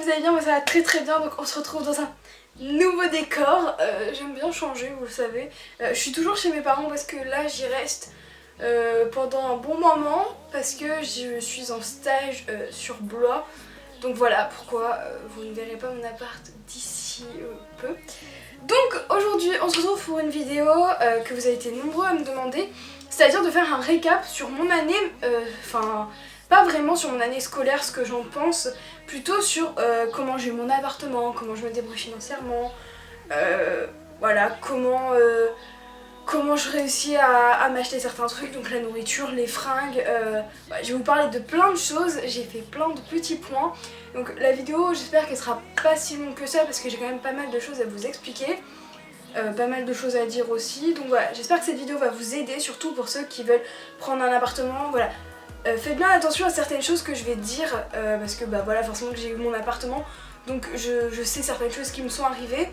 que vous allez bien, moi ça va très très bien. Donc on se retrouve dans un nouveau décor. J'aime bien changer, vous le savez. Je suis toujours chez mes parents parce que là j'y reste pendant un bon moment. Parce que je suis en stage sur Blois. Donc voilà pourquoi vous ne verrez pas mon appart d'ici peu. Donc aujourd'hui on se retrouve pour une vidéo que vous avez été nombreux à me demander. C'est-à-dire de faire un récap sur mon année, enfin pas vraiment sur mon année scolaire, ce que j'en pense, plutôt sur comment j'ai eu mon appartement, comment je me débrouille financièrement, voilà, comment je réussis à m'acheter certains trucs, donc la nourriture, les fringues, je vais vous parler de plein de choses, j'ai fait plein de petits points. Donc la vidéo, j'espère qu'elle sera pas si longue que ça parce que j'ai quand même pas mal de choses à vous expliquer. Pas mal de choses à dire aussi, donc voilà, j'espère que cette vidéo va vous aider, surtout pour ceux qui veulent prendre un appartement, voilà. Faites bien attention à certaines choses que je vais dire, parce que bah voilà, forcément que j'ai eu mon appartement, donc je sais certaines choses qui me sont arrivées.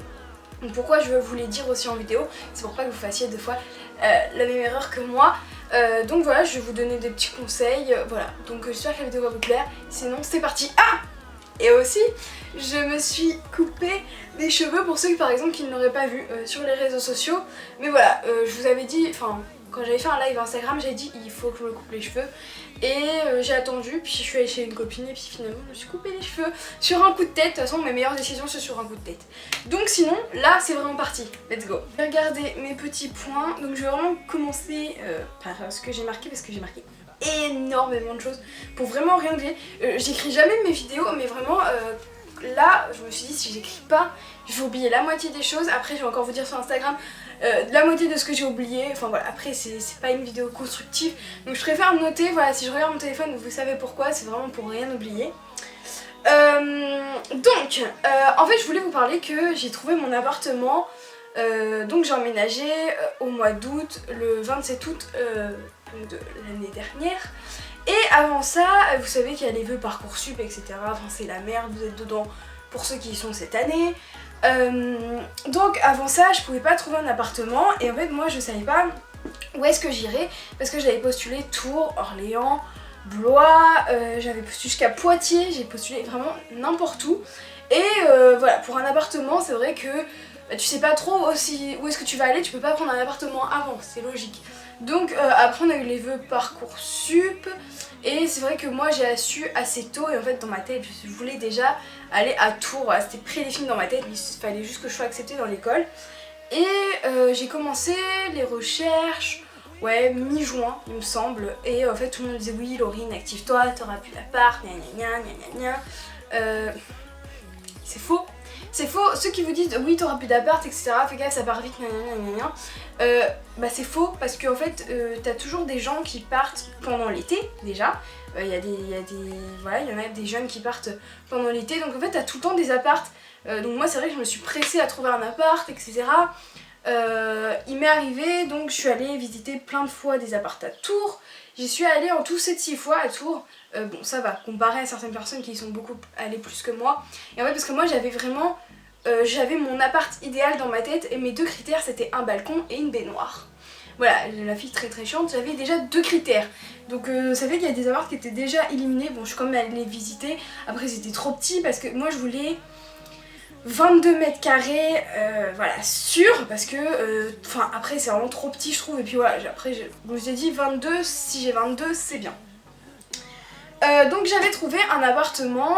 Donc pourquoi je veux vous les dire aussi en vidéo, c'est pour pas que vous fassiez deux fois la même erreur que moi. Donc voilà, je vais vous donner des petits conseils, voilà, donc j'espère que la vidéo va vous plaire, sinon c'est parti. Ah! Et aussi, je me suis coupé les cheveux pour ceux par exemple qui ne l'auraient pas vu sur les réseaux sociaux. Mais voilà, je vous avais dit, enfin quand j'avais fait un live Instagram, j'ai dit il faut que je me coupe les cheveux. Et j'ai attendu, puis je suis allée chez une copine et puis finalement je me suis coupé les cheveux sur un coup de tête. De toute façon mes meilleures décisions c'est sur un coup de tête. Donc sinon, là c'est vraiment parti, let's go. Regardez mes petits points, donc je vais vraiment commencer par ce que j'ai marqué parce que j'ai marqué énormément de choses pour vraiment rien oublier. J'écris jamais mes vidéos mais vraiment là je me suis dit si j'écris pas je vais oublier la moitié des choses. Après je vais encore vous dire sur Instagram la moitié de ce que j'ai oublié, enfin voilà, après c'est pas une vidéo constructive donc je préfère noter, voilà, si je regarde mon téléphone vous savez pourquoi, c'est vraiment pour rien oublier. Donc en fait je voulais vous parler que j'ai trouvé mon appartement, donc j'ai emménagé au mois d'août, le 27 août de l'année dernière. Et avant ça, vous savez qu'il y a les vœux Parcoursup, etc. Enfin c'est la merde, vous êtes dedans pour ceux qui y sont cette année. Donc avant ça, je pouvais pas trouver un appartement et en fait moi je savais pas où est-ce que j'irais parce que j'avais postulé Tours, Orléans, Blois, j'avais postulé jusqu'à Poitiers, j'ai postulé vraiment n'importe où. Et voilà, pour un appartement c'est vrai que bah, tu sais pas trop aussi où est-ce que tu vas aller, tu peux pas prendre un appartement avant, c'est logique. Donc après on a eu les vœux Parcoursup et c'est vrai que moi j'ai su assez tôt et en fait dans ma tête je voulais déjà aller à Tours, voilà, c'était prédéfini dans ma tête, il fallait juste que je sois acceptée dans l'école. Et j'ai commencé les recherches, ouais, mi-juin il me semble, et en fait tout le monde disait oui Laurine active-toi, t'auras plus d'appart, gna gna gna gna gna. C'est faux. C'est faux, ceux qui vous disent oui t'auras plus d'appart etc, fais gaffe ça part vite gna gna gna gna. Bah c'est faux parce qu'en fait t'as toujours des gens qui partent pendant l'été déjà. Il y en a des jeunes qui partent pendant l'été donc en fait t'as tout le temps des apparts. Donc moi c'est vrai que je me suis pressée à trouver un appart etc. Il m'est arrivé donc je suis allée visiter plein de fois des apparts à Tours. J'y suis allée en tout 7-6 fois à Tours. Bon ça va, comparé à certaines personnes qui y sont beaucoup allées plus que moi. Et en fait parce que moi j'avais vraiment j'avais mon appart idéal dans ma tête et mes deux critères c'était un balcon et une baignoire. Voilà, la fille très très chiante, j'avais déjà deux critères. Donc ça fait qu'il y a des apparts qui étaient déjà éliminés. Bon je suis quand même allée les visiter. Après c'était trop petit parce que moi je voulais 22 mètres carrés, voilà, sûr, parce que, enfin après c'est vraiment trop petit je trouve, et puis voilà, après je me suis dit 22, si j'ai 22 c'est bien. Donc j'avais trouvé un appartement,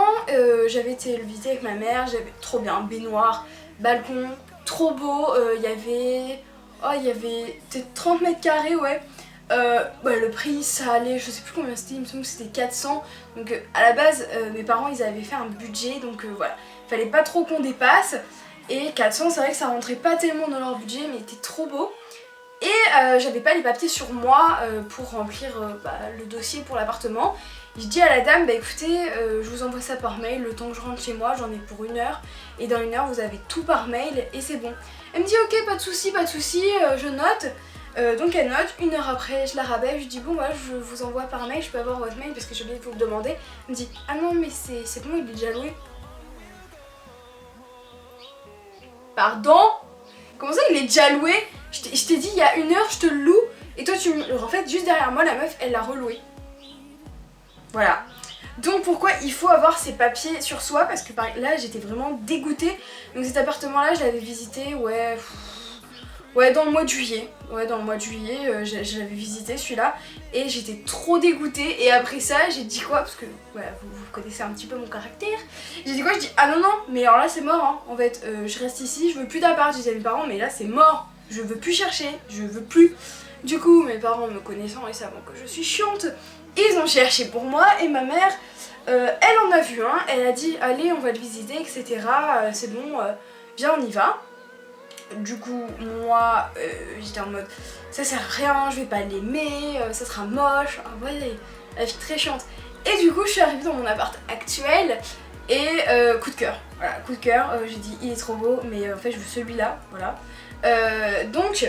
j'avais été le visiter avec ma mère, j'avais trop bien, baignoire, balcon, trop beau, il y avait peut-être 30 mètres carrés, ouais. Le prix ça allait, je sais plus combien c'était, il me semble que c'était 400. Donc à la base mes parents ils avaient fait un budget donc voilà, fallait pas trop qu'on dépasse. Et 400 c'est vrai que ça rentrait pas tellement dans leur budget mais il était trop beau. Et j'avais pas les papiers sur moi pour remplir le dossier pour l'appartement. Je dis à la dame bah écoutez je vous envoie ça par mail le temps que je rentre chez moi, j'en ai pour 1 heure. Et dans 1 heure vous avez tout par mail et c'est bon. Elle me dit ok pas de souci, je note. Donc elle note, 1 heure après je la rappelle, je dis bon voilà je vous envoie par mail, je peux avoir votre mail parce que j'ai oublié de vous le demander. Elle me dit ah non mais c'est bon il est déjà loué. Pardon? Comment ça il est déjà loué? Je t'ai dit il y a 1 heure je te le loue et toi tu me... En fait juste derrière moi la meuf elle l'a reloué. Voilà. Donc pourquoi il faut avoir ces papiers sur soi, parce que là j'étais vraiment dégoûtée. Donc cet appartement là je l'avais visité ouais dans le mois de juillet. Ouais dans le mois de juillet je l'avais visité celui-là et j'étais trop dégoûtée. Et après ça j'ai dit quoi, parce que voilà, vous connaissez un petit peu mon caractère. J'ai dit quoi, je dis ah non mais alors là c'est mort hein. En fait je reste ici, je veux plus d'appart. Je disais à mes parents mais là c'est mort, je veux plus chercher, je veux plus. Du coup mes parents me connaissant et savant que je suis chiante, ils ont cherché pour moi et ma mère elle en a vu un, elle a dit allez on va le visiter etc, c'est bon, viens on y va. Du coup moi j'étais en mode ça sert à rien, je vais pas l'aimer, ça sera moche, ah ouais la vie très chiante. Et du coup je suis arrivée dans mon appart actuel et coup de cœur, voilà coup de cœur, j'ai dit il est trop beau mais en fait je veux celui-là, voilà. Donc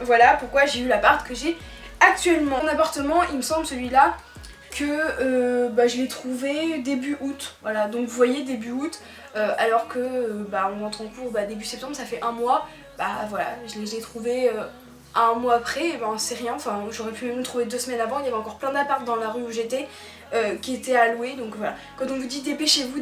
voilà pourquoi j'ai eu l'appart que j'ai actuellement. Mon appartement il me semble celui-là que je l'ai trouvé début août, voilà donc vous voyez début août alors que on rentre en cours début septembre, ça fait un mois, voilà je l'ai trouvé un mois après, et c'est rien, enfin j'aurais pu même le trouver 2 semaines avant, il y avait encore plein d'apparts dans la rue où j'étais qui étaient à louer, donc voilà. Quand on vous dit dépêchez-vous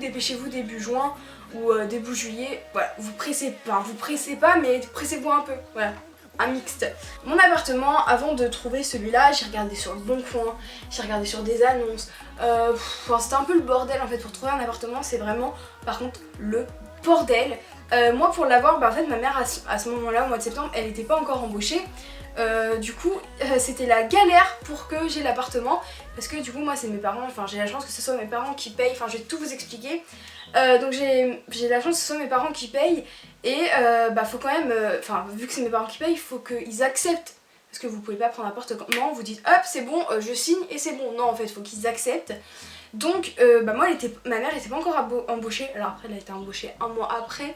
début juin ou début juillet, voilà, vous pressez pas mais pressez-vous un peu, voilà. Un mixte. Mon appartement, avant de trouver celui-là, j'ai regardé sur le Bon Coin, j'ai regardé sur des annonces, c'était un peu le bordel en fait. Pour trouver un appartement c'est vraiment par contre le bordel. Moi pour l'avoir, en fait ma mère à ce moment-là, au mois de septembre, elle n'était pas encore embauchée. Du coup c'était la galère pour que j'ai l'appartement, parce que du coup moi c'est mes parents, enfin j'ai la chance que ce soit mes parents qui payent, enfin je vais tout vous expliquer. Donc j'ai la chance que ce soit mes parents qui payent et faut quand même, vu que c'est mes parents qui payent, il faut qu'ils acceptent, parce que vous pouvez pas prendre n'importe comment, vous dites hop c'est bon, je signe et c'est bon, non en fait il faut qu'ils acceptent. Donc ma mère était pas encore embauchée, alors après elle a été embauchée un mois après.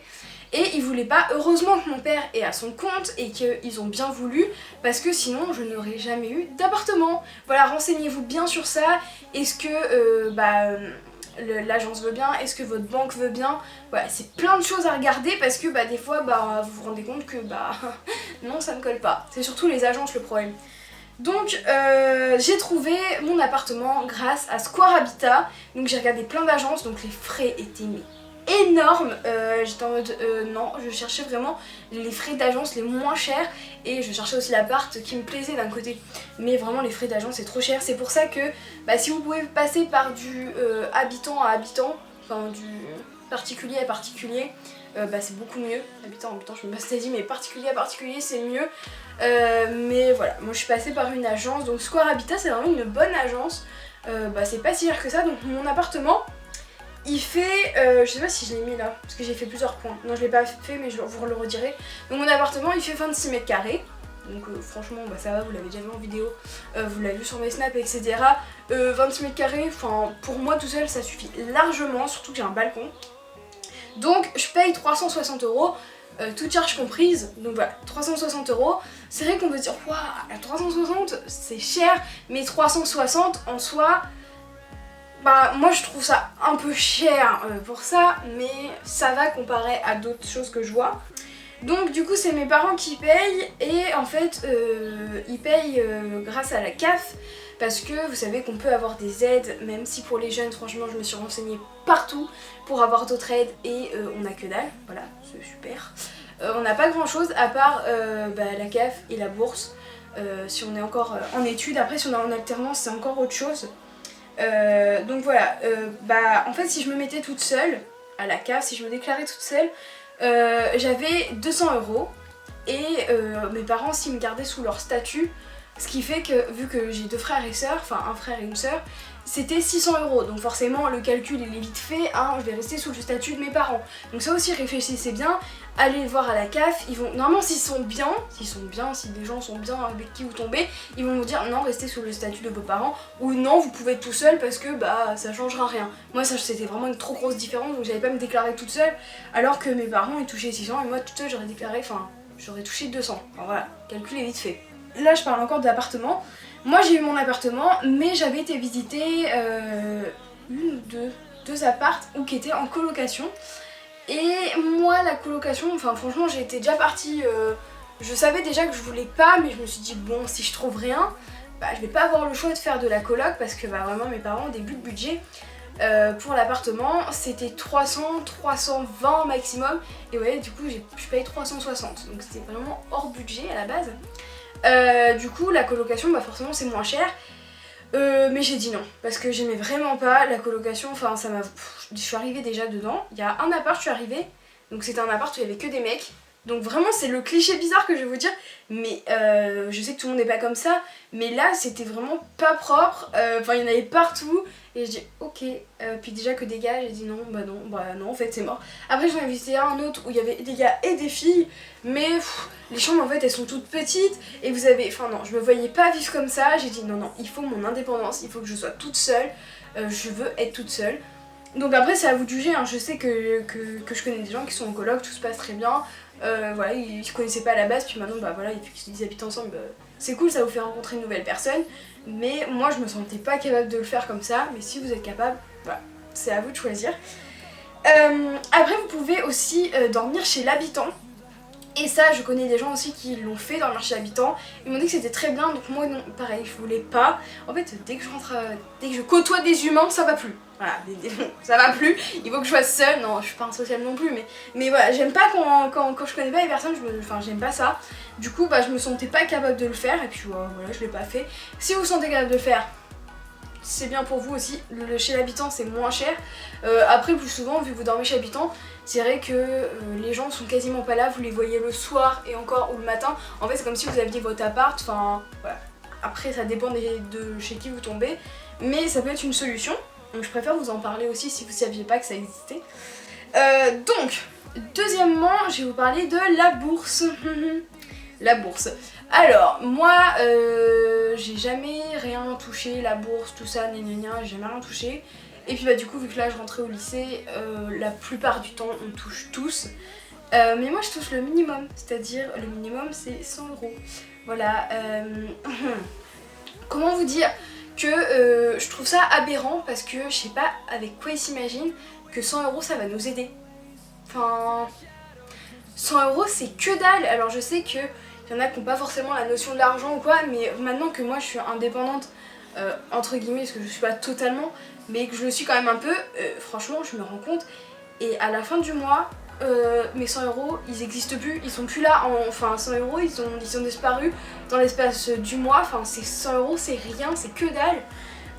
Et ils voulaient pas, heureusement que mon père est à son compte et qu'ils ont bien voulu, parce que sinon je n'aurais jamais eu d'appartement. Voilà, renseignez-vous bien sur ça. Est-ce que l'agence veut bien, est-ce que votre banque veut bien, voilà, c'est plein de choses à regarder, parce que des fois vous vous rendez compte que non ça ne colle pas. C'est surtout les agences le problème. Donc j'ai trouvé mon appartement grâce à Square Habitat. Donc j'ai regardé plein d'agences, donc les frais étaient énormes. J'étais en mode non, je cherchais vraiment les frais d'agence les moins chers, et je cherchais aussi l'appart qui me plaisait d'un côté, mais vraiment les frais d'agence c'est trop cher. C'est pour ça que si vous pouvez passer par du habitant à habitant, enfin du particulier à particulier, c'est beaucoup mieux. Habitant à habitant je me dit, mais particulier à particulier c'est mieux. Mais voilà, moi je suis passée par une agence, donc Square Habitat c'est vraiment une bonne agence. C'est pas si cher que ça. Donc mon appartement il fait, je sais pas si je l'ai mis là, parce que j'ai fait plusieurs points. Non je l'ai pas fait mais je vous le redirai. Donc mon appartement il fait 26 mètres carrés. Donc franchement ça va, vous l'avez déjà vu en vidéo, vous l'avez vu sur mes snaps etc. 26 mètres carrés, pour moi tout seul ça suffit largement, surtout que j'ai un balcon. Donc je paye 360 €, toute charge comprise, donc voilà, 360 €. C'est vrai qu'on peut dire waouh, 360 c'est cher, mais 360 en soi, moi je trouve ça un peu cher pour ça, mais ça va comparé à d'autres choses que je vois. Donc du coup c'est mes parents qui payent, et en fait ils payent grâce à la CAF, parce que vous savez qu'on peut avoir des aides, même si pour les jeunes franchement je me suis renseignée partout pour avoir d'autres aides, et on a que dalle, voilà c'est super. On n'a pas grand chose à part la CAF et la bourse, si on est encore en études. Après si on est en alternance c'est encore autre chose. Donc voilà, en fait si je me mettais toute seule à la CAF, si je me déclarais toute seule, j'avais 200 € et mes parents s'ils me gardaient sous leur statut, ce qui fait que vu que j'ai 2 frères et sœurs, enfin un frère et une sœur, c'était 600 €. Donc forcément le calcul il est vite fait, je vais rester sous le statut de mes parents. Donc ça aussi réfléchissez bien, allez voir à la CAF, ils vont, normalement si des gens sont bien avec qui vous tombez, ils vont vous dire non restez sous le statut de vos parents, ou non vous pouvez être tout seul parce que ça changera rien. Moi ça c'était vraiment une trop grosse différence, donc j'avais pas me déclarer toute seule, alors que mes parents ils touchaient 600 et moi toute seule j'aurais déclaré, j'aurais touché 200. Enfin voilà, calcul est vite fait. Là je parle encore d'appartement. Moi j'ai eu mon appartement, mais j'avais été visiter une ou deux apparts qui étaient en colocation. Et moi la colocation, franchement j'étais déjà partie, je savais déjà que je voulais pas, mais je me suis dit bon si je trouve rien, je vais pas avoir le choix de faire de la coloc parce que vraiment mes parents ont des budget. Pour l'appartement c'était 300, 320 maximum et ouais du coup je paye 360 donc c'était vraiment hors budget à la base. Du coup la colocation forcément c'est moins cher. Mais j'ai dit non parce que j'aimais vraiment pas la colocation, enfin ça m'a... Je suis arrivée déjà dedans, il y a un appart je suis arrivée, donc c'était un appart où il y avait que des mecs. Donc vraiment c'est le cliché bizarre que je vais vous dire, mais je sais que tout le monde n'est pas comme ça, mais là c'était vraiment pas propre, enfin il y en avait partout, et je dis ok, puis déjà que des gars j'ai dit non, non en fait c'est mort. Après j'en ai visité un autre où il y avait des gars et des filles, mais les chambres en fait elles sont toutes petites, et vous avez, enfin non je me voyais pas vivre comme ça, j'ai dit non il faut mon indépendance, il faut que je sois toute seule, je veux être toute seule. Donc après c'est à vous de juger, hein. Je sais que je connais des gens qui sont en coloc, tout se passe très bien. Voilà, ils se connaissaient pas à la base, puis maintenant voilà, ils habitent ensemble, c'est cool, ça vous fait rencontrer une nouvelle personne. Mais moi je me sentais pas capable de le faire comme ça, mais si vous êtes capable, voilà, c'est à vous de choisir. Après vous pouvez aussi dormir chez l'habitant. Et ça, je connais des gens aussi qui l'ont fait dans le marché habitant. Ils m'ont dit que c'était très bien, donc moi non, pareil, je voulais pas. En fait, dès que je côtoie des humains, ça va plus. Voilà, ça va plus. Il faut que je sois seule. Non, je suis pas insociable non plus, mais voilà, j'aime pas quand je connais pas les personnes, enfin j'aime pas ça. Du coup, je me sentais pas capable de le faire, et puis voilà, je l'ai pas fait. Si vous vous sentez capable de le faire, c'est bien pour vous aussi. Chez l'habitant c'est moins cher. Après plus souvent vu que vous dormez chez l'habitant, c'est vrai que les gens sont quasiment pas là, vous les voyez le soir et encore ou le matin. En fait c'est comme si vous aviez votre appart, enfin voilà. Après ça dépend de chez qui vous tombez, mais ça peut être une solution. Donc je préfère vous en parler aussi si vous saviez pas que ça existait. Donc deuxièmement je vais vous parler de la bourse. La bourse. Alors, moi, j'ai jamais rien touché, la bourse, tout ça, j'ai jamais rien touché. Et puis du coup, vu que là je rentrais au lycée, la plupart du temps on touche tous. Mais moi je touche le minimum, c'est-à-dire le minimum c'est 100 €. Voilà. Comment vous dire que je trouve ça aberrant parce que je sais pas avec quoi ils s'imaginent que 100 € ça va nous aider. Enfin, 100 € c'est que dalle. Alors je sais que il y en a qui n'ont pas forcément la notion de l'argent ou quoi, mais maintenant que moi je suis indépendante, entre guillemets, parce que je suis pas totalement, mais que je le suis quand même un peu, franchement je me rends compte, et à la fin du mois, mes 100 € ils existent plus, ils sont plus là, enfin 100 € ils ont disparu dans l'espace du mois, enfin c'est 100 € c'est rien, c'est que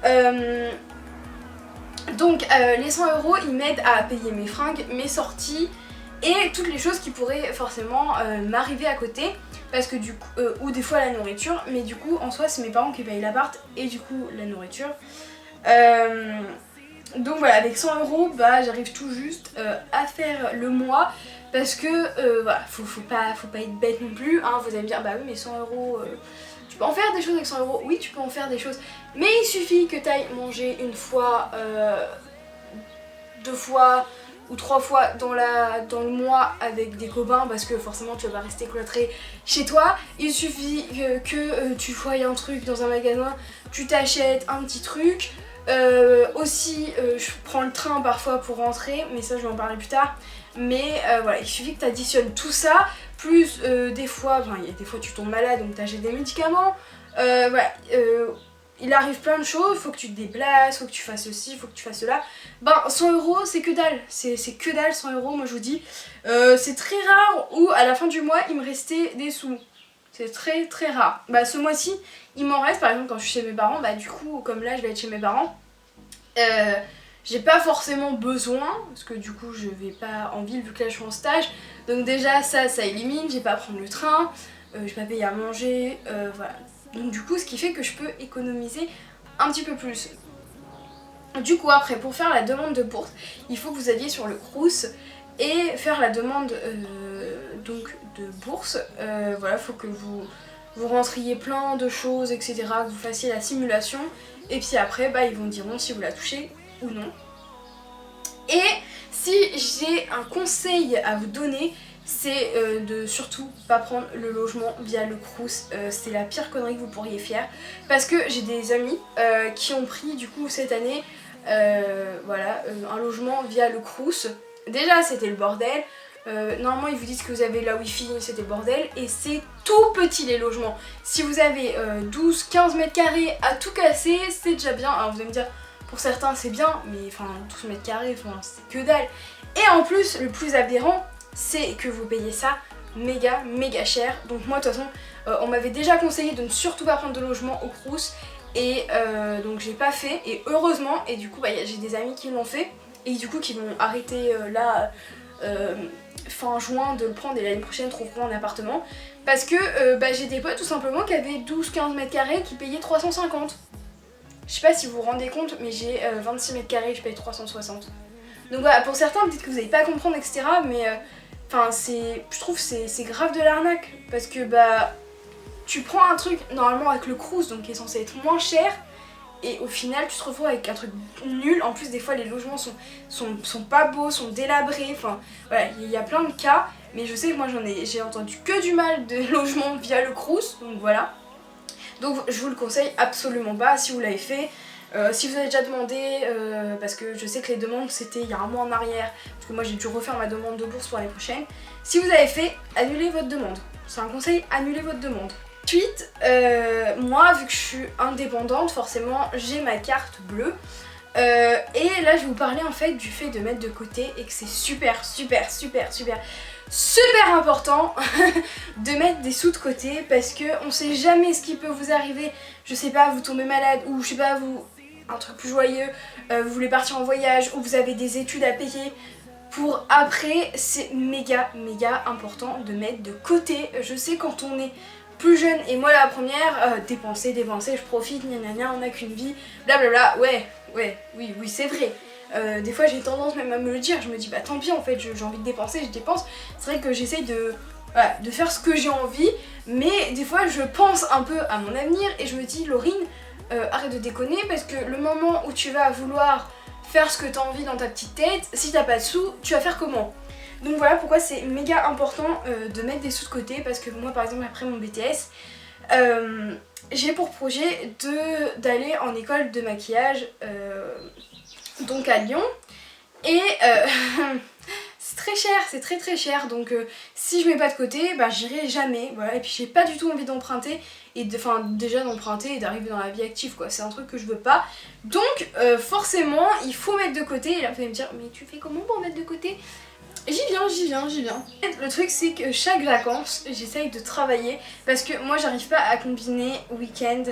dalle. Donc les 100 € ils m'aident à payer mes fringues, mes sorties, et toutes les choses qui pourraient forcément m'arriver à côté. Parce que du coup, ou des fois la nourriture, mais du coup en soi c'est mes parents qui payent l'appart et du coup la nourriture. Donc voilà, avec 100 € j'arrive tout juste à faire le mois, parce que voilà, faut pas être bête non plus, hein. Vous allez me dire bah oui mais 100 €, tu peux en faire des choses avec 100 €, oui tu peux en faire des choses, mais il suffit que tu ailles manger une fois, deux fois ou 3 fois dans le mois avec des copains, parce que forcément tu vas pas rester cloîtré chez toi. Il suffit que tu voyes un truc dans un magasin, tu t'achètes un petit truc. Aussi je prends le train parfois pour rentrer, mais ça je vais en parler plus tard. Mais voilà, il suffit que tu additionnes tout ça, plus des fois, il y a des fois tu tombes malade donc tu achètes des médicaments. Voilà, il arrive plein de choses, faut que tu te déplaces, faut que tu fasses ceci, faut que tu fasses cela. 100 € c'est que dalle, c'est que dalle 100 € moi je vous dis. C'est très rare où à la fin du mois il me restait des sous. C'est très très rare. Ce mois-ci il m'en reste, par exemple quand je suis chez mes parents, du coup comme là je vais être chez mes parents, j'ai pas forcément besoin, parce que du coup je vais pas en ville vu que là je suis en stage. Donc déjà ça élimine, j'ai pas à prendre le train, j'ai pas payé à manger, voilà. Donc du coup ce qui fait que je peux économiser un petit peu plus. Du coup après pour faire la demande de bourse, il faut que vous alliez sur le Crous et faire la demande donc de bourse. Voilà, faut que vous rentriez plein de choses etc, que vous fassiez la simulation, et puis après ils vous diront si vous la touchez ou non. Et si j'ai un conseil à vous donner, c'est de surtout pas prendre le logement via le Crous. C'est la pire connerie que vous pourriez faire, parce que j'ai des amis qui ont pris du coup cette année voilà, un logement via le Crous. Déjà c'était le bordel, Normalement ils vous disent que vous avez la wifi, c'est des bordels, et c'est tout petit les logements. Si vous avez 12-15 mètres carrés à tout casser, c'est déjà bien. Alors vous allez me dire, pour certains c'est bien, mais enfin 12 mètres carrés, c'est que dalle. Et en plus, le plus aberrant, c'est que vous payez ça méga cher. Donc moi de toute façon, on m'avait déjà conseillé de ne surtout pas prendre de logement au Crous, et donc j'ai pas fait, et heureusement, et du coup j'ai des amis qui l'ont fait, et du coup qui vont arrêter là fin juin de le prendre, et l'année prochaine trouveront un appartement, parce que j'ai des potes tout simplement qui avaient 12-15 mètres carrés qui payaient 350. Je sais pas si vous vous rendez compte, mais j'ai 26 mètres carrés, je paye 360. Donc voilà, pour certains peut-être que vous n'allez pas comprendre, etc. Mais je trouve que c'est grave de l'arnaque, parce que tu prends un truc normalement avec le Crous, donc qui est censé être moins cher, et au final tu te retrouves avec un truc nul. En plus des fois les logements sont pas beaux, sont délabrés, enfin voilà, il y a plein de cas, mais je sais que moi j'ai entendu que du mal de logements via le Crous, donc voilà. Donc je vous le conseille absolument pas si vous l'avez fait. Si vous avez déjà demandé, parce que je sais que les demandes c'était il y a un mois en arrière, parce que moi j'ai dû refaire ma demande de bourse pour l'année prochaine. Si vous avez fait, annulez votre demande. C'est un conseil, annulez votre demande. Ensuite, moi vu que je suis indépendante, forcément j'ai ma carte bleue. Et là je vais vous parler en fait du fait de mettre de côté, et que c'est super important de mettre des sous de côté, parce que on sait jamais ce qui peut vous arriver. Je sais pas, vous tombez malade, ou je sais pas, un truc plus joyeux, vous voulez partir en voyage, ou vous avez des études à payer pour après. C'est méga important de mettre de côté. Je sais, quand on est plus jeune, et moi la première, dépenser, je profite, gna, on n'a qu'une vie, blablabla, oui c'est vrai. Des fois j'ai tendance même à me le dire, je me dis tant pis en fait, j'ai envie de dépenser, je dépense. C'est vrai que j'essaye de faire ce que j'ai envie, mais des fois je pense un peu à mon avenir, et je me dis Laurine, arrête de déconner, parce que le moment où tu vas vouloir faire ce que tu as envie dans ta petite tête, si t'as pas de sous, tu vas faire comment? Donc voilà pourquoi c'est méga important de mettre des sous de côté, parce que moi par exemple après mon BTS, j'ai pour projet d'aller en école de maquillage, donc à Lyon, et c'est très cher, donc si je mets pas de côté, j'irai jamais, voilà. Et puis j'ai pas du tout envie d'emprunter, et déjà d'emprunter et d'arriver dans la vie active quoi, c'est un truc que je veux pas. Donc forcément il faut mettre de côté, et là vous allez me dire mais tu fais comment pour mettre de côté? J'y viens. Le truc c'est que chaque vacances j'essaye de travailler, parce que moi j'arrive pas à combiner week-end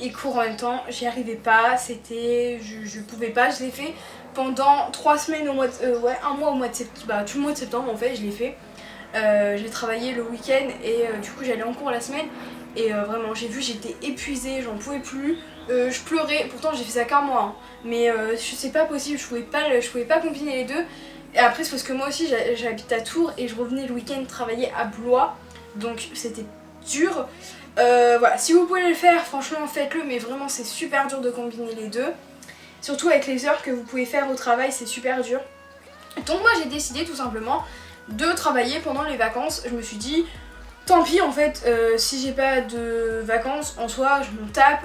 et cours en même temps, j'y arrivais pas, je pouvais pas. Je l'ai fait pendant 3 semaines un mois au mois de septembre, tout le mois de septembre en fait je l'ai fait. J'ai travaillé le week-end, et du coup j'allais en cours la semaine, et vraiment j'étais épuisée, j'en pouvais plus, je pleurais. Pourtant j'ai fait ça qu'un mois, hein, mais c'est pas possible, je pouvais pas combiner les deux. Et après c'est parce que moi aussi j'habite à Tours, et je revenais le week-end travailler à Blois, donc c'était dur. Voilà, si vous pouvez le faire, franchement faites-le, mais vraiment c'est super dur de combiner les deux. Surtout avec les heures que vous pouvez faire au travail, c'est super dur. Donc moi j'ai décidé tout simplement de travailler pendant les vacances. Je me suis dit, tant pis en fait, si j'ai pas de vacances en soi, je m'en tape,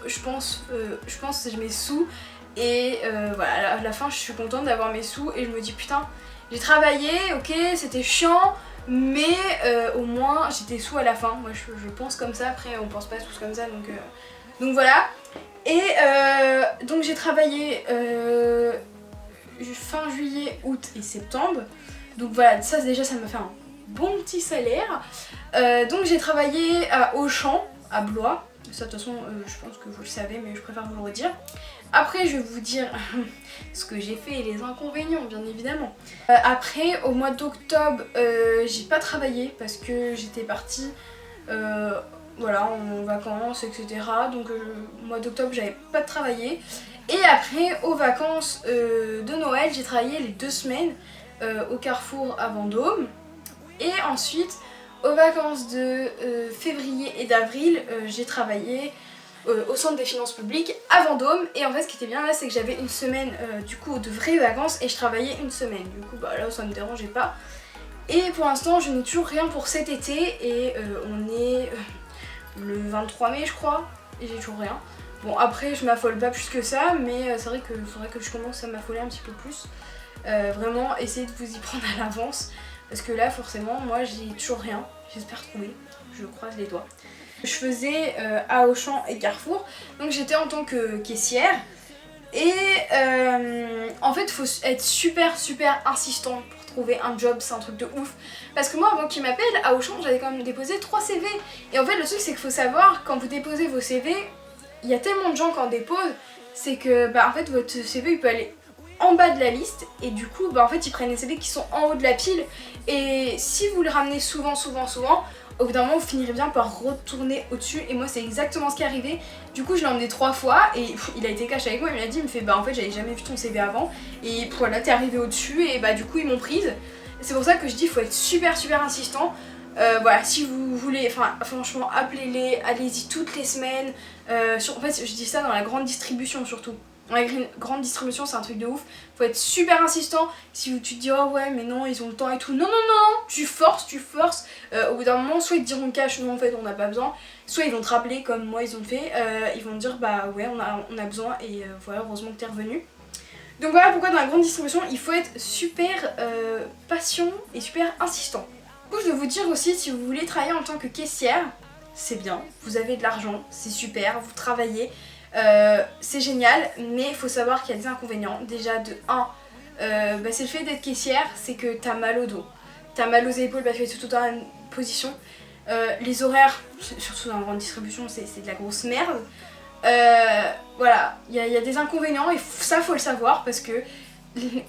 je pense que j'ai mes sous. Et voilà, à la fin je suis contente d'avoir mes sous, et je me dis putain, j'ai travaillé, ok, c'était chiant, mais au moins j'étais sous à la fin. Moi je pense comme ça, après on pense pas tous comme ça, donc voilà. Et donc j'ai travaillé fin juillet, août et septembre, donc voilà, ça déjà ça m'a fait un bon petit salaire. Donc j'ai travaillé à Auchan, à Blois. Ça de toute façon je pense que vous le savez, mais je préfère vous le redire. Après je vais vous dire ce que j'ai fait et les inconvénients bien évidemment. Après au mois d'octobre j'ai pas travaillé, parce que j'étais partie voilà, en vacances etc. Donc au mois d'octobre j'avais pas travaillé. Et après aux vacances de Noël j'ai travaillé les 2 semaines au Carrefour à Vendôme. Et ensuite aux vacances de février et d'avril j'ai travaillé au centre des finances publiques à Vendôme. Et en fait ce qui était bien là, c'est que j'avais une semaine du coup de vraies vacances, et je travaillais une semaine. Du coup là ça me dérangeait pas. Et pour l'instant je n'ai toujours rien pour cet été, et on est le 23 mai je crois, et j'ai toujours rien. Bon après je m'affole pas plus que ça, mais c'est vrai qu'il faudrait que je commence à m'affoler un petit peu plus. Vraiment essayez de vous y prendre à l'avance parce que là forcément moi j'ai toujours rien, j'espère trouver, je croise les doigts. Je faisais à Auchan et Carrefour, donc j'étais en tant que caissière et en fait il faut être super insistant pour trouver un job, c'est un truc de ouf. Parce que moi avant qu'ils m'appellent à Auchan j'avais quand même déposé 3 CV et en fait le truc c'est qu'il faut savoir quand vous déposez vos CV, il y a tellement de gens qui en déposent, c'est que bah en fait votre CV il peut aller en bas de la liste et du coup bah en fait ils prennent les CV qui sont en haut de la pile et si vous le ramenez souvent au bout d'un moment vous finirez bien par retourner au dessus et moi c'est exactement ce qui est arrivé. Du coup je l'ai emmené 3 fois et il a été cash avec moi, il m'a dit, il me fait bah en fait j'avais jamais vu ton CV avant et voilà t'es arrivé au dessus et bah du coup ils m'ont prise. C'est pour ça que je dis il faut être super insistant. Voilà, si vous voulez, enfin franchement appelez-les, allez-y toutes les semaines. En fait je dis ça dans la grande distribution surtout. Dans la grande distribution c'est un truc de ouf, faut être super insistant. Si tu te dis oh ouais mais non ils ont le temps et tout, non tu forces, au bout d'un moment soit ils te diront cash non en fait on n'a pas besoin, soit ils vont te rappeler comme moi ils ont fait, ils vont te dire bah ouais on a besoin et voilà heureusement que t'es revenu. Donc voilà pourquoi dans la grande distribution il faut être super patient et super insistant. Du coup je vais vous dire aussi si vous voulez travailler en tant que caissière, c'est bien, vous avez de l'argent, c'est super, vous travaillez. C'est génial, mais il faut savoir qu'il y a des inconvénients. Déjà de 1, c'est le fait d'être caissière, c'est que t'as mal au dos, t'as mal aux épaules parce que c'est tout dans la même position. Les horaires, surtout dans la grande distribution, c'est de la grosse merde. Voilà, il y a des inconvénients et ça faut le savoir parce que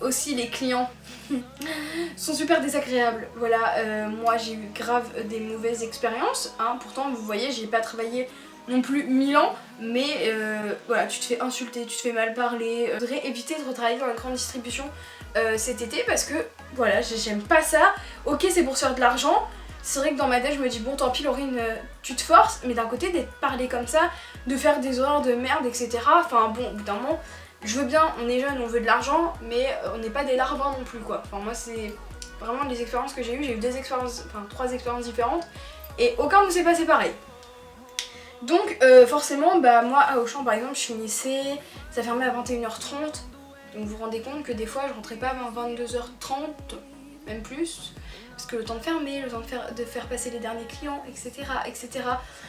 aussi les clients sont super désagréables. Voilà, moi j'ai eu grave des mauvaises expériences, hein. Pourtant vous voyez j'ai pas travaillé non plus 1000 ans, mais voilà, tu te fais insulter, tu te fais mal parler. Je voudrais éviter de retravailler dans la grande distribution cet été parce que voilà, j'aime pas ça. Ok, c'est pour se faire de l'argent. C'est vrai que dans ma tête, je me dis bon, tant pis, Laurine, tu te forces, mais d'un côté, d'être parlé comme ça, de faire des horaires de merde, etc. Enfin bon, au bout d'un moment, je veux bien, on est jeune, on veut de l'argent, mais on n'est pas des larbins non plus, quoi. Enfin, moi, c'est vraiment les expériences que j'ai eues. J'ai eu 3 expériences différentes et aucun ne s'est passé pareil. Donc forcément bah moi à Auchan par exemple je finissais, ça fermait à 21h30, donc vous vous rendez compte que des fois je rentrais pas avant 22h30, même plus, parce que le temps de fermer, le temps de faire passer les derniers clients, etc.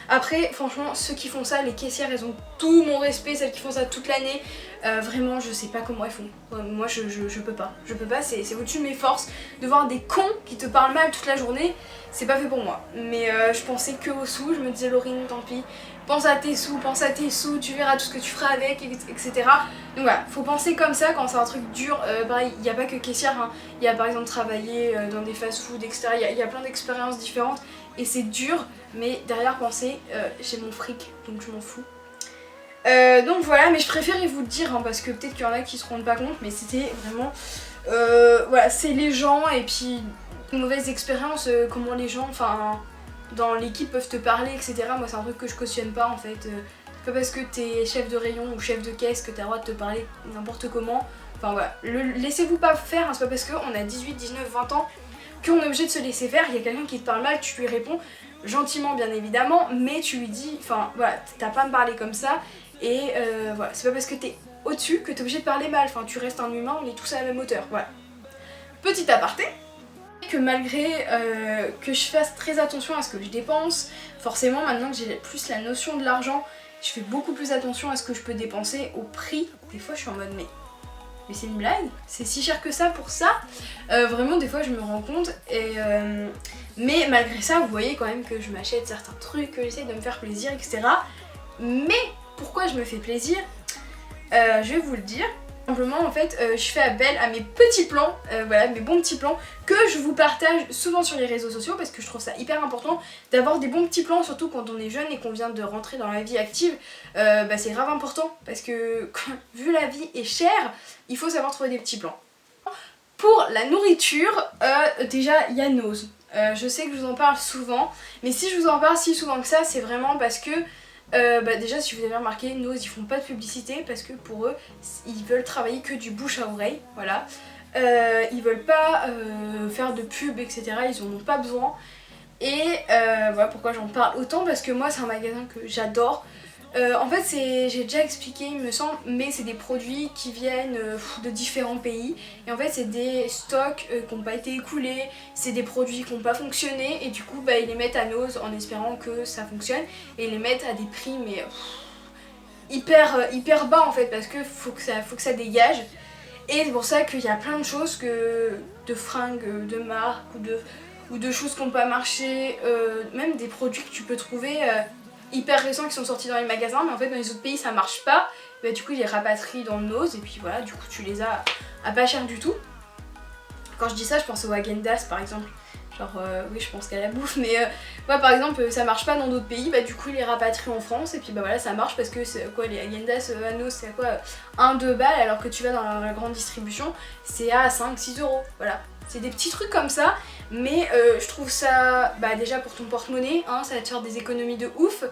Après franchement ceux qui font ça, les caissières elles ont tout mon respect, celles qui font ça toute l'année, vraiment je sais pas comment elles font. Moi je peux pas, c'est au-dessus de mes forces de voir des cons qui te parlent mal toute la journée. C'est pas fait pour moi, mais je pensais que aux sous, je me disais Laurine tant pis, pense à tes sous, tu verras tout ce que tu feras avec, etc. Donc voilà, faut penser comme ça quand c'est un truc dur. Pareil, il n'y a pas que caissière, hein. Il y a par exemple travailler dans des fast-food, etc. Il y a plein d'expériences différentes et c'est dur, mais derrière pensez, j'ai mon fric, donc je m'en fous. Donc voilà, mais je préférais vous le dire, hein, parce que peut-être qu'il y en a qui se rendent pas compte, mais c'était vraiment... voilà, c'est les gens et puis... Une mauvaise expérience, comment les gens, enfin, dans l'équipe peuvent te parler, etc. Moi, c'est un truc que je cautionne pas en fait. C'est pas parce que t'es chef de rayon ou chef de caisse que t'as le droit de te parler n'importe comment. Enfin voilà, laissez-vous pas faire, hein. C'est pas parce qu'on a 18, 19, 20 ans qu'on est obligé de se laisser faire. Il y a quelqu'un qui te parle mal, tu lui réponds gentiment bien évidemment, mais tu lui dis, enfin voilà, t'as pas à me parler comme ça. Et voilà, c'est pas parce que t'es au-dessus que t'es obligé de parler mal. Enfin, tu restes un humain, on est tous à la même hauteur. Voilà. Petit aparté. Que malgré que je fasse très attention à ce que je dépense, forcément maintenant que j'ai plus la notion de l'argent, je fais beaucoup plus attention à ce que je peux dépenser, au prix. Des fois je suis en mode mais c'est une blague, c'est si cher que ça pour ça. Vraiment des fois je me rends compte et mais malgré ça vous voyez quand même que je m'achète certains trucs, que j'essaie de me faire plaisir, etc. Mais pourquoi je me fais plaisir, je vais vous le dire. Simplement en fait je fais appel à mes petits plans, voilà mes bons petits plans que je vous partage souvent sur les réseaux sociaux parce que je trouve ça hyper important d'avoir des bons petits plans, surtout quand on est jeune et qu'on vient de rentrer dans la vie active. C'est grave important parce que vu la vie est chère, il faut savoir trouver des petits plans. Pour la nourriture, déjà il y a Nose. Je sais que je vous en parle souvent, mais si je vous en parle si souvent que ça, c'est vraiment parce que déjà si vous avez remarqué, Nose ils font pas de publicité parce que pour eux ils veulent travailler que du bouche à oreille, voilà. Ils veulent pas faire de pub, etc. Ils en ont pas besoin. Et voilà pourquoi j'en parle autant, parce que moi c'est un magasin que j'adore. En fait, j'ai déjà expliqué, il me semble, mais c'est des produits qui viennent de différents pays. Et en fait, c'est des stocks qui n'ont pas été écoulés, c'est des produits qui n'ont pas fonctionné. Et du coup, bah, ils les mettent à Nose en espérant que ça fonctionne. Et ils les mettent à des prix, mais hyper bas en fait, parce que faut que ça dégage. Et c'est pour ça qu'il y a plein de choses, de fringues, de marques ou de choses qui n'ont pas marché, même des produits que tu peux trouver hyper récents qui sont sortis dans les magasins, mais en fait dans les autres pays ça marche pas. Bah, du coup ils les rapatrient dans le Nose et puis voilà, du coup tu les as à pas cher du tout. Quand je dis ça, je pense au Häagen-Dazs par exemple. Genre, oui, je pense qu'à la bouffe, mais ouais, par exemple, ça marche pas dans d'autres pays, bah du coup, ils les rapatrient en France, et puis bah voilà, ça marche parce que c'est quoi, les Häagen-Dazs à Nose, c'est à quoi 1-2 balles, alors que tu vas dans la grande distribution, c'est à 5-6 euros. Voilà. C'est des petits trucs comme ça, mais je trouve ça, bah déjà pour ton porte-monnaie, hein, ça va te faire des économies de ouf,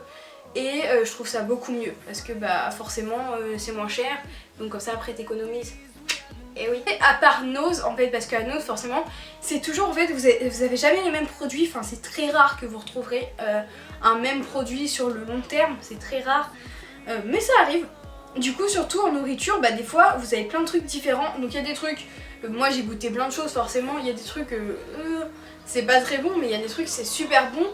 et je trouve ça beaucoup mieux, parce que bah forcément, c'est moins cher, donc comme ça après t'économises. Et oui. Et à part Nose, en fait, parce qu'à Nose, forcément, c'est toujours, en fait, vous avez jamais les mêmes produits. Enfin, c'est très rare que vous retrouverez un même produit sur le long terme. C'est très rare. Mais ça arrive. Du coup, surtout en nourriture, bah des fois, vous avez plein de trucs différents. Donc il y a des trucs, moi j'ai goûté plein de choses, forcément. Il y a des trucs, c'est pas très bon, mais il y a des trucs, c'est super bon.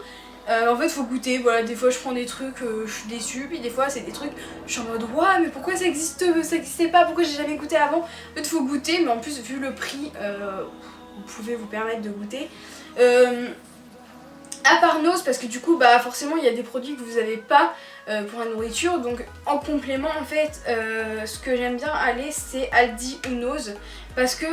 En fait faut goûter, voilà, des fois je prends des trucs, je suis déçue, puis des fois c'est des trucs, je suis en mode ouais mais pourquoi ça existait pas, pourquoi j'ai jamais goûté avant. En fait faut goûter, mais en plus vu le prix, vous pouvez vous permettre de goûter. À part Nose, parce que du coup bah forcément il y a des produits que vous avez pas pour la nourriture, donc en complément en fait ce que j'aime bien aller c'est Aldi ou Nose, parce que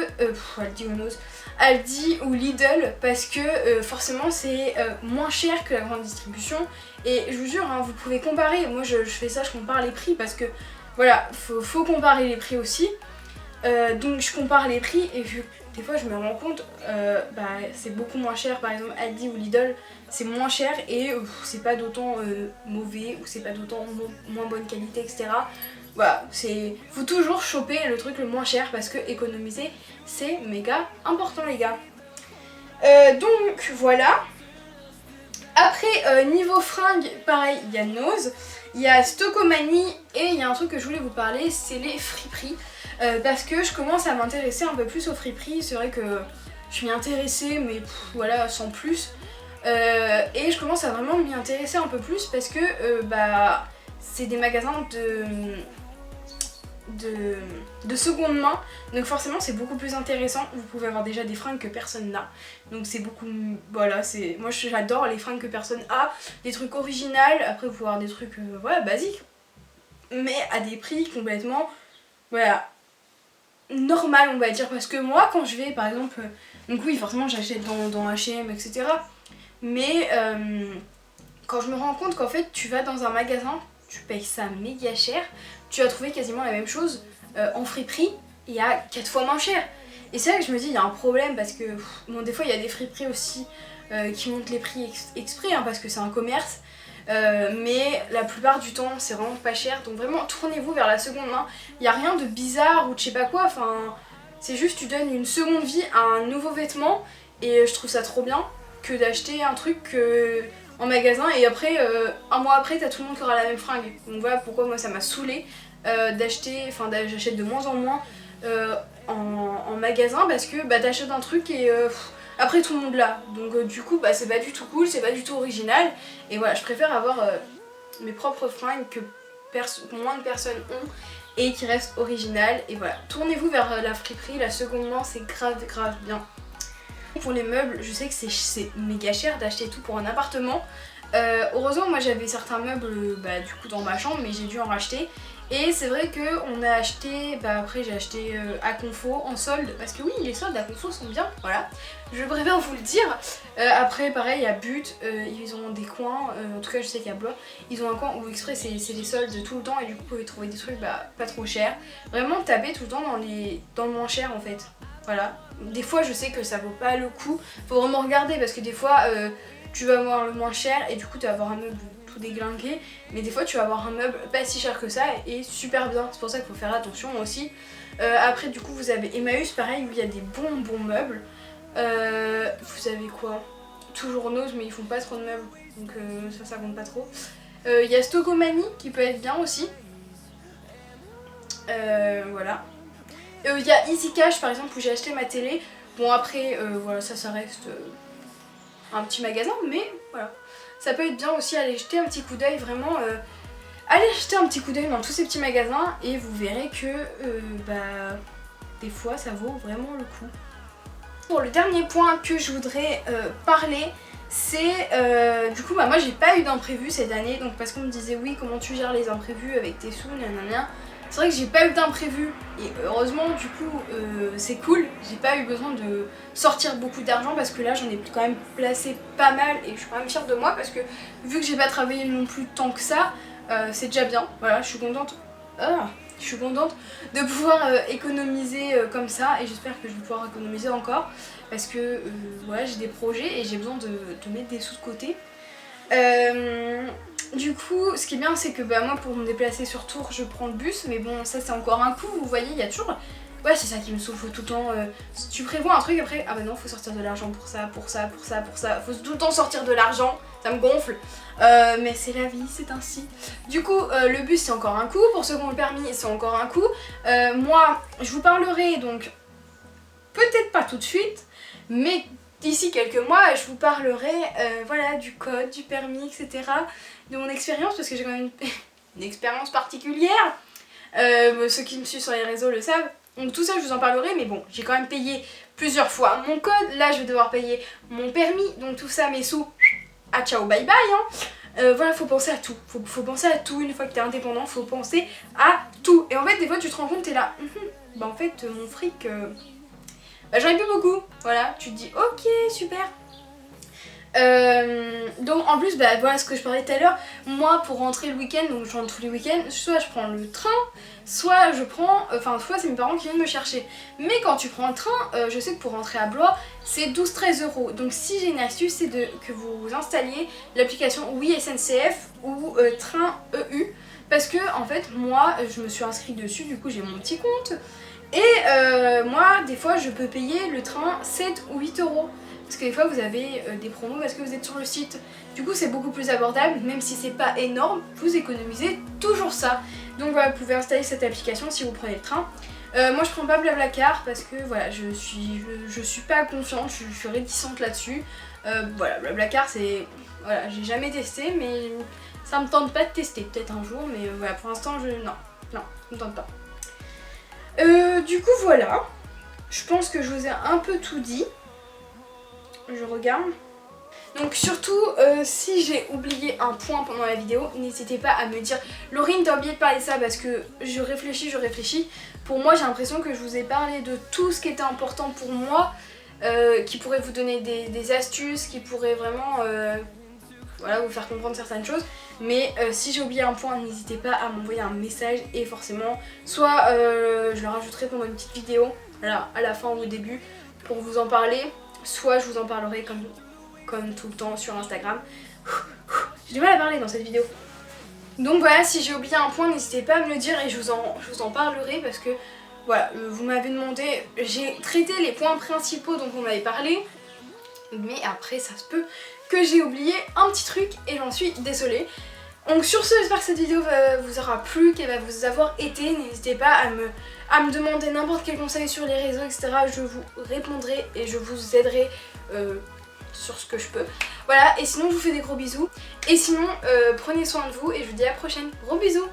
Aldi ou Nose, Aldi ou Lidl, parce que forcément c'est moins cher que la grande distribution. Et je vous jure, hein, vous pouvez comparer, moi je fais ça, je compare les prix parce que voilà, faut comparer les prix aussi. Donc je compare les prix et vu que des fois je me rends compte, bah, c'est beaucoup moins cher, par exemple Aldi ou Lidl c'est moins cher et c'est pas d'autant mauvais ou c'est pas d'autant moins bonne qualité, etc. Voilà, faut toujours choper le truc le moins cher parce que économiser c'est méga important les gars. Donc voilà. Après niveau fringues, pareil, il y a Nose, il y a Stockomanie et il y a un truc que je voulais vous parler, c'est les friperies. Parce que je commence à m'intéresser un peu plus aux friperies, c'est vrai que je m'y intéressais mais voilà sans plus. Et je commence à vraiment m'y intéresser un peu plus parce que bah, c'est des magasins de seconde main, donc forcément c'est beaucoup plus intéressant. Vous pouvez avoir déjà des fringues que personne n'a, donc c'est beaucoup, voilà, moi j'adore les fringues que personne a, des trucs originaux. Après vous pouvez avoir des trucs voilà, basiques, mais à des prix complètement voilà normal on va dire, parce que moi quand je vais par exemple, donc oui forcément j'achète dans H&M etc, mais quand je me rends compte qu'en fait tu vas dans un magasin, tu payes ça méga cher, tu vas trouver quasiment la même chose en friperie et à 4 fois moins cher. Et c'est là que je me dis il y a un problème, parce que bon des fois il y a des friperies aussi qui montent les prix exprès hein, parce que c'est un commerce, mais la plupart du temps c'est vraiment pas cher, donc vraiment tournez-vous vers la seconde main. Il n'y a rien de bizarre ou de je sais pas quoi, enfin c'est juste tu donnes une seconde vie à un nouveau vêtement, et je trouve ça trop bien que d'acheter un truc en magasin et après un mois après t'as tout le monde qui aura la même fringue. Donc voilà pourquoi moi ça m'a saoulée d'acheter, enfin j'achète de moins en moins en magasin, parce que bah t'achètes un truc et après tout le monde l'a, donc du coup bah c'est pas du tout cool, c'est pas du tout original, et voilà je préfère avoir mes propres fringues que moins de personnes ont et qui restent originales. Et voilà, tournez-vous vers la friperie, la seconde main c'est grave bien. Pour les meubles, je sais que c'est méga cher d'acheter tout pour un appartement. Heureusement moi j'avais certains meubles bah, du coup dans ma chambre, mais j'ai dû en racheter. Et c'est vrai qu'on a acheté, bah après j'ai acheté à Confo en solde, parce que oui les soldes à Confo sont bien, voilà, je préfère vous le dire. Après pareil à But, ils ont des coins, en tout cas je sais qu'à Blois, ils ont un coin où exprès c'est les soldes tout le temps, et du coup vous pouvez trouver des trucs bah, pas trop chers. Vraiment tapez tout le temps dans le moins cher en fait, voilà. Des fois je sais que ça vaut pas le coup, faut vraiment regarder, parce que des fois tu vas avoir le moins cher et du coup tu vas avoir un meuble tout déglingué, mais des fois tu vas avoir un meuble pas si cher que ça et super bien, c'est pour ça qu'il faut faire attention aussi. Après du coup vous avez Emmaüs pareil, où il y a des bons meubles. Vous avez quoi, toujours Nose, mais ils font pas trop de meubles, donc ça compte pas trop. Il y a Stockomanie qui peut être bien aussi. Voilà. Il y a Easy Cash par exemple où j'ai acheté ma télé. Bon après voilà ça reste un petit magasin mais voilà. Ça peut être bien aussi, aller jeter un petit coup d'œil vraiment. Allez jeter un petit coup d'œil dans tous ces petits magasins et vous verrez que des fois ça vaut vraiment le coup. Pour le dernier point que je voudrais parler, c'est du coup moi j'ai pas eu d'imprévu cette année, donc parce qu'on me disait oui comment tu gères les imprévus avec tes sous, nanana. C'est vrai que j'ai pas eu d'imprévu et heureusement du coup c'est cool, j'ai pas eu besoin de sortir beaucoup d'argent parce que là j'en ai quand même placé pas mal et je suis quand même fière de moi parce que vu que j'ai pas travaillé non plus tant que ça, c'est déjà bien, voilà je suis contente. Je suis contente de pouvoir économiser comme ça et j'espère que je vais pouvoir économiser encore parce que voilà, j'ai des projets et j'ai besoin de mettre des sous de côté. Du coup, ce qui est bien, c'est que moi, pour me déplacer sur Tours, je prends le bus, mais bon, ça c'est encore un coup, vous voyez, il y a toujours... Ouais, c'est ça qui me saoule, faut tout le temps... Si tu prévois un truc, après, ah bah non, faut sortir de l'argent pour ça, faut tout le temps sortir de l'argent, ça me gonfle. Mais c'est la vie, c'est ainsi. Du coup, le bus, c'est encore un coup, pour ceux qui ont le permis, c'est encore un coup. Moi, je vous parlerai, donc, peut-être pas tout de suite, mais... D'ici quelques mois, je vous parlerai voilà, du code, du permis, etc. De mon expérience, parce que j'ai quand même une expérience particulière. Ceux qui me suivent sur les réseaux le savent. Donc tout ça, je vous en parlerai, mais bon, j'ai quand même payé plusieurs fois mon code. Là, je vais devoir payer mon permis. Donc tout ça, mes sous, à ciao, bye bye. Hein. Voilà, faut penser à tout. Faut penser à tout. Une fois que t'es indépendant, faut penser à tout. Et en fait, des fois, tu te rends compte, t'es là, en fait, mon fric... j'en ai plus beaucoup, voilà, tu te dis ok super. Donc en plus voilà ce que je parlais tout à l'heure, moi pour rentrer le week-end, donc je rentre tous les week-ends, soit je prends le train, soit je prends, soit c'est mes parents qui viennent me chercher. Mais quand tu prends le train, je sais que pour rentrer à Blois c'est 12-13 €. Donc si j'ai une astuce, c'est que vous installiez l'application Oui SNCF ou Train EU. Parce que en fait moi je me suis inscrite dessus, du coup j'ai mon petit compte. Et moi, des fois, je peux payer le train 7 ou 8 €. Parce que des fois, vous avez des promos parce que vous êtes sur le site. Du coup, c'est beaucoup plus abordable, même si c'est pas énorme, vous économisez toujours ça. Donc voilà, vous pouvez installer cette application si vous prenez le train. Moi, je prends pas Blablacar parce que voilà, je suis pas confiante, je suis réticente là-dessus. Voilà, Blablacar, c'est... Voilà, j'ai jamais testé, mais ça me tente pas de tester. Peut-être un jour, mais voilà, pour l'instant, non, ça me tente pas. Du coup voilà, je pense que je vous ai un peu tout dit. Je regarde. Donc surtout, si j'ai oublié un point pendant la vidéo, n'hésitez pas à me dire Laurine, t'as oublié de parler de ça, parce que je réfléchis. Pour moi, j'ai l'impression que je vous ai parlé de tout ce qui était important pour moi, qui pourrait vous donner des astuces, qui pourrait vraiment voilà, vous faire comprendre certaines choses. Mais si j'ai oublié un point, n'hésitez pas à m'envoyer un message et forcément, soit je le rajouterai pendant une petite vidéo, voilà, à la fin ou au début, pour vous en parler, soit je vous en parlerai comme tout le temps sur Instagram. J'ai du mal à parler dans cette vidéo. Donc voilà, si j'ai oublié un point, n'hésitez pas à me le dire et je vous en parlerai parce que voilà, vous m'avez demandé, j'ai traité les points principaux dont on m'avait parlé, mais après ça se peut que j'ai oublié un petit truc et j'en suis désolée. Donc sur ce, j'espère que cette vidéo vous aura plu, qu'elle va vous avoir été. N'hésitez pas à me demander n'importe quel conseil sur les réseaux, etc. Je vous répondrai et je vous aiderai sur ce que je peux. Voilà, et sinon je vous fais des gros bisous. Et sinon, prenez soin de vous et je vous dis à la prochaine. Gros bisous.